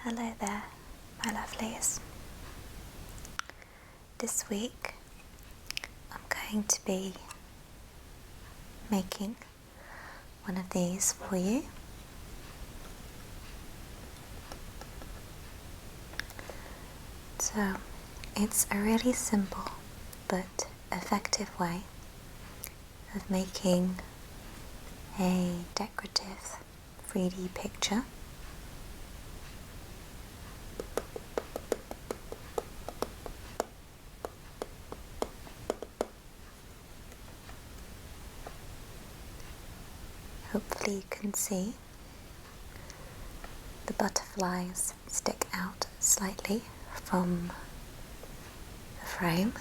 Hello there, my lovelies. This week I'm going to be making one of these for you. So it's a really simple but effective way of making a decorative 3D picture. Hopefully you can see the butterflies stick out slightly from the frame.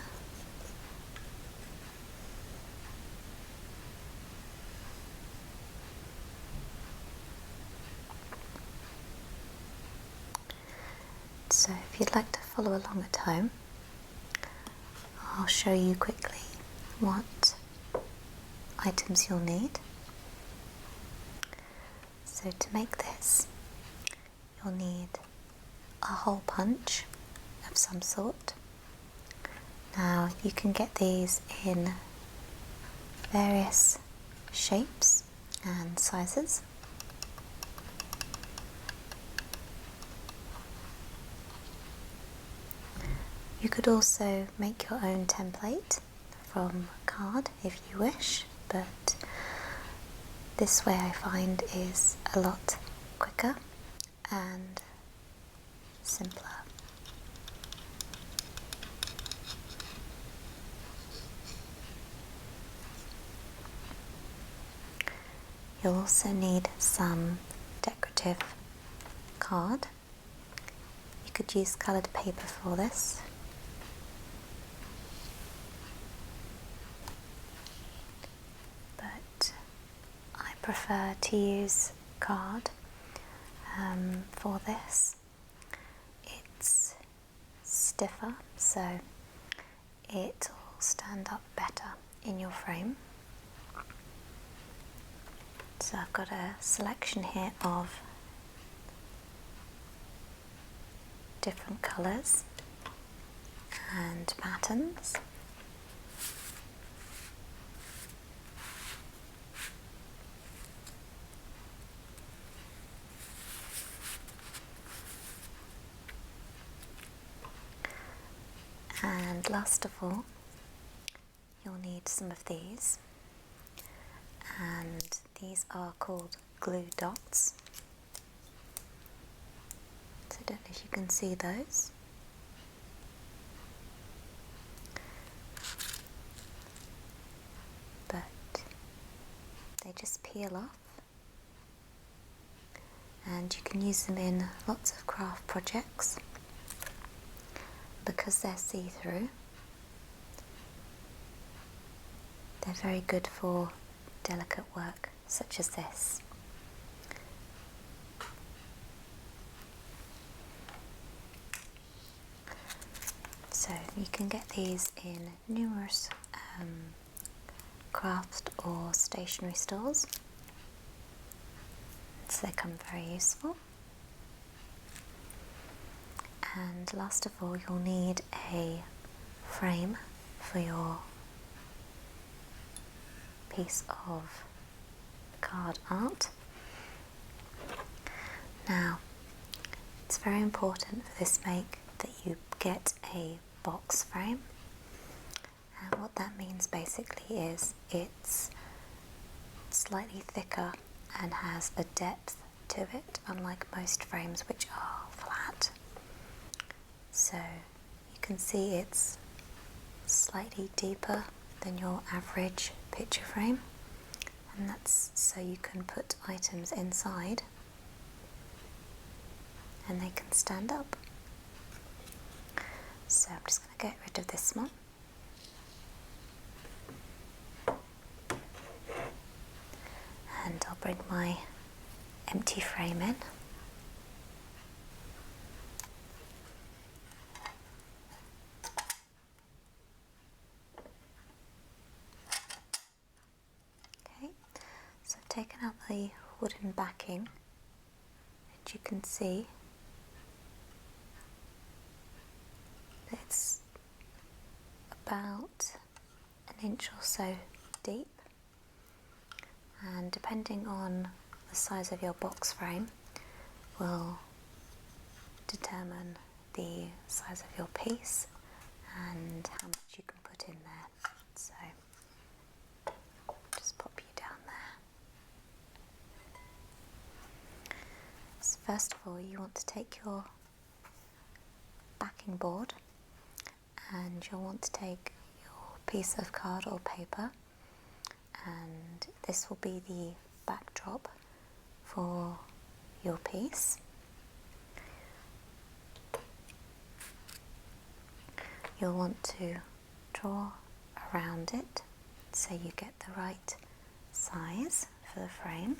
So if you'd like to follow along at home, I'll show you quickly what items you'll need. So to make this, you'll need a hole punch of some sort. Now you can get these in various shapes and sizes. You could also make your own template from card if you wish, but this way I find is a lot quicker and simpler. You'll also need some decorative card. You could use coloured paper for this. But I prefer to use card for this. It's stiffer, so it'll stand up better in your frame. So I've got a selection here of different colours and patterns. And last of all, you'll need some of these, and these are called glue dots. So I don't know if you can see those. But they just peel off, and you can use them in lots of craft projects. Because they're see-through, they're very good for delicate work such as this. So you can get these in numerous craft or stationery stores, so they come very useful. And last of all, you'll need a frame for your piece of card art. Now, it's very important for this make that you get a box frame, and what that means basically is it's slightly thicker and has a depth to it, unlike most frames which are flat. So you can see it's slightly deeper than your average picture frame, and that's so you can put items inside and they can stand up. So I'm just going to get rid of this one. And I'll bring my empty frame in. Okay, so I've taken out the wooden backing, and you can see about an inch or so deep, and depending on the size of your box frame will determine the size of your piece and how much you can put in there. So just pop you down there. So first of all, you want to take your backing board and you'll want to take your piece of card or paper, and this will be the backdrop for your piece. You'll want to draw around it so you get the right size for the frame.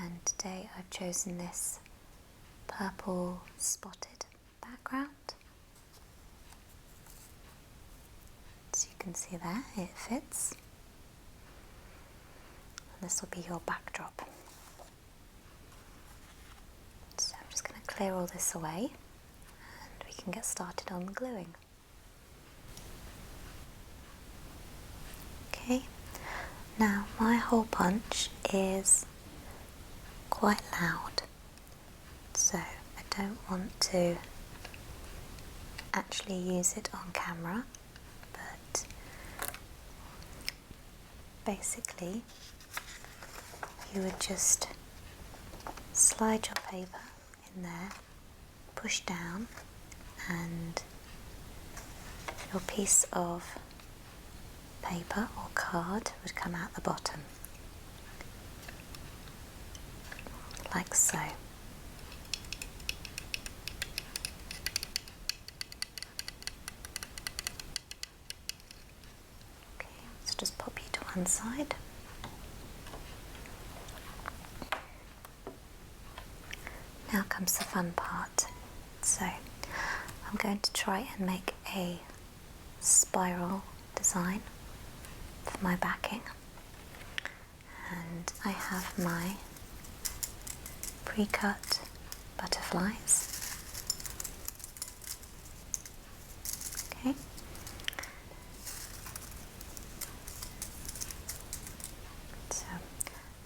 And today I've chosen this purple spotted background. So you can see there, it fits. And this will be your backdrop. So I'm just going to clear all this away and we can get started on the gluing. Okay, now my hole punch is quite loud, so I don't want to actually use it on camera, but basically you would just slide your paper in there, push down, and your piece of paper or card would come out the bottom, like so. Okay, so just pop you to one side. Now comes the fun part. So I'm going to try and make a spiral design for my backing, and I have my pre-cut butterflies. Okay. So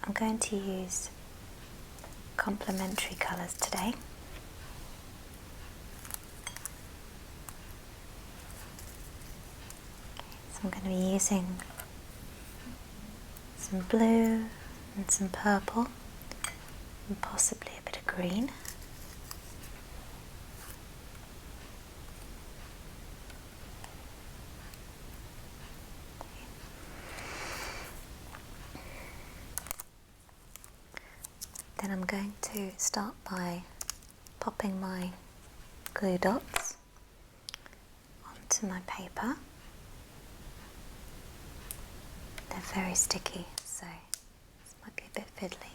I'm going to use complementary colours today. So I'm going to be using some blue and some purple and possibly a bit of green. Then I'm going to start by popping my glue dots onto my paper. They're very sticky, so this might be a bit fiddly.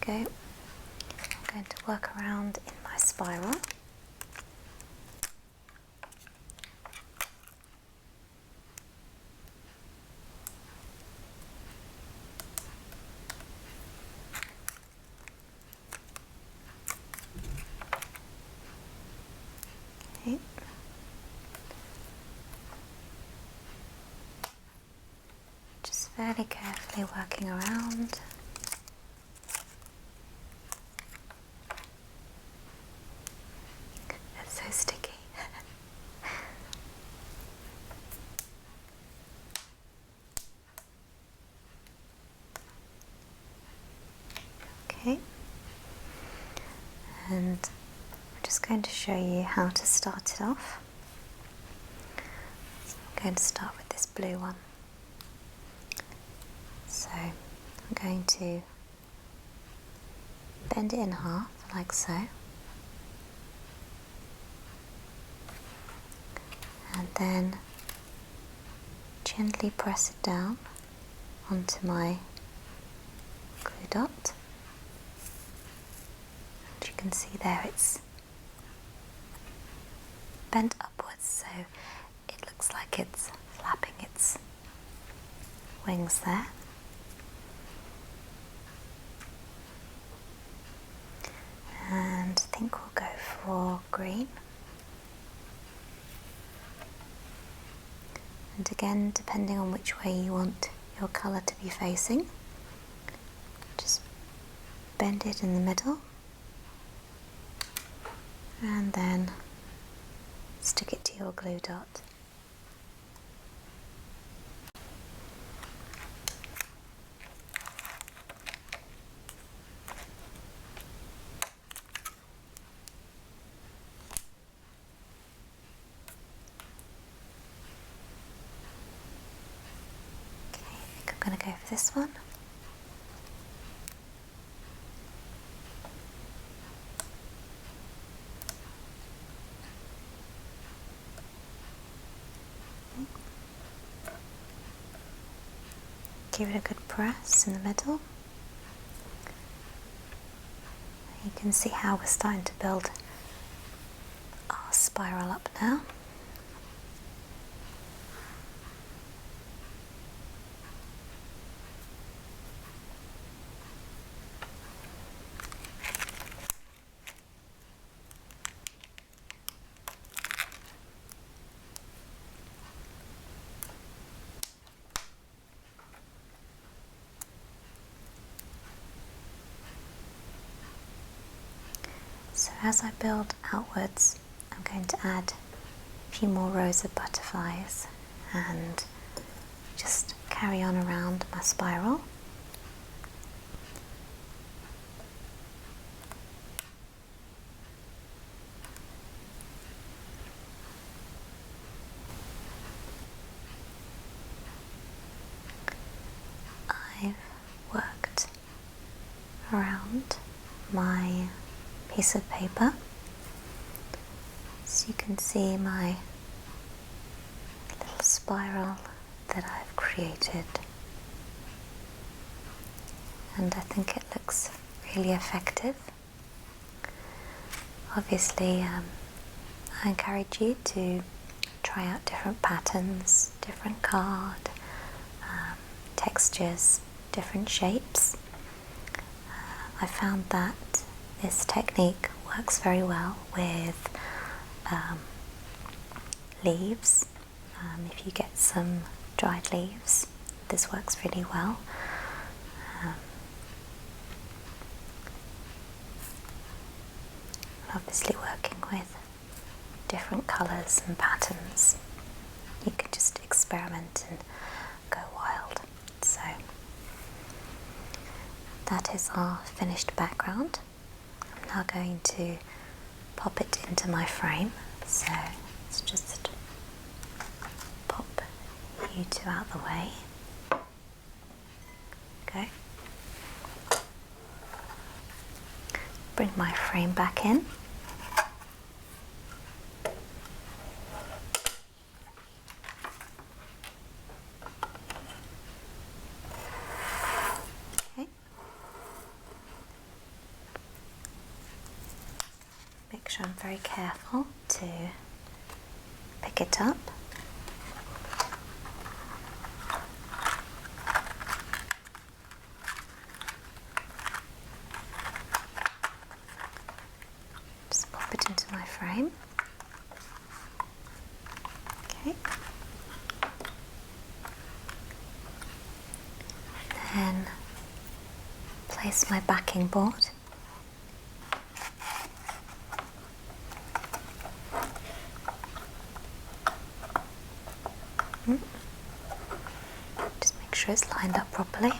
Go. I'm going to work around in my spiral. Okay. Just fairly carefully working around. It's so sticky. Okay. And I'm just going to show you how to start it off. So I'm going to start with this blue one. So I'm going to bend it in half like so, and then gently press it down onto my glue dot. As you can see there, it's bent upwards, so it looks like it's flapping its wings there. And I think we'll go for green. And again, depending on which way you want your colour to be facing, just bend it in the middle and then stick it to your glue dot. I'm going to go for this one. Give it a good press in the middle. You can see how we're starting to build our spiral up now. So as I build outwards, I'm going to add a few more rows of butterflies and just carry on around my spiral. I've worked around my piece of paper, so you can see my little spiral that I've created, and I think it looks really effective. Obviously, I encourage you to try out different patterns, different card, textures, different shapes. I found that this technique works very well with leaves. If you get some dried leaves, this works really well. Obviously, working with different colours and patterns, you can just experiment and go wild. So that is our finished background. I'm now going to pop it into my frame. So let's just pop you two out of the way. Okay. Bring my frame back in. Make sure I'm very careful to pick it up. Just pop it into my frame. Okay. Then place my backing board. Just make sure it's lined up properly.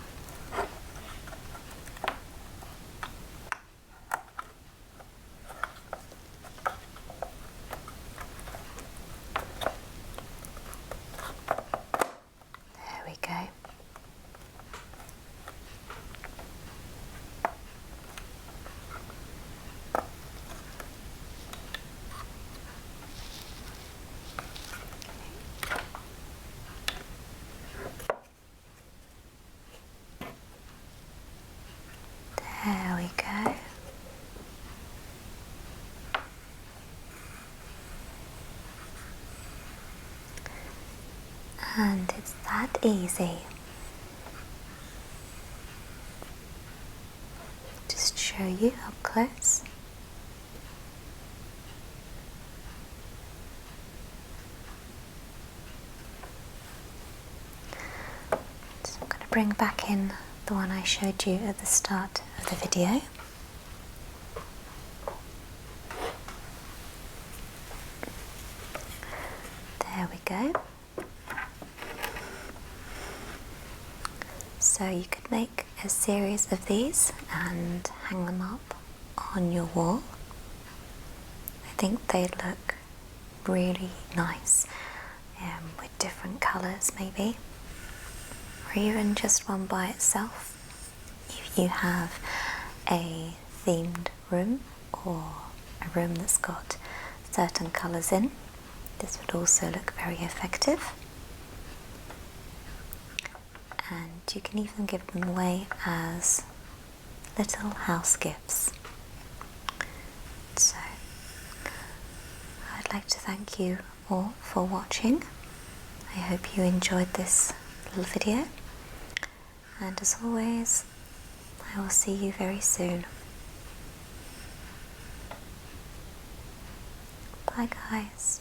There we go. There we go. And it's that easy. show you up close. So I'm going to bring back in the one I showed you at the start of the video. There we go. So you could make a series of these and hang them up on your wall. I think they look really nice with different colours maybe, or even just one by itself. If you have a themed room or a room that's got certain colours in, this would also look very effective. And you can even give them away as little house gifts. So I'd like to thank you all for watching. I hope you enjoyed this little video, and as always, I will see you very soon. Bye guys.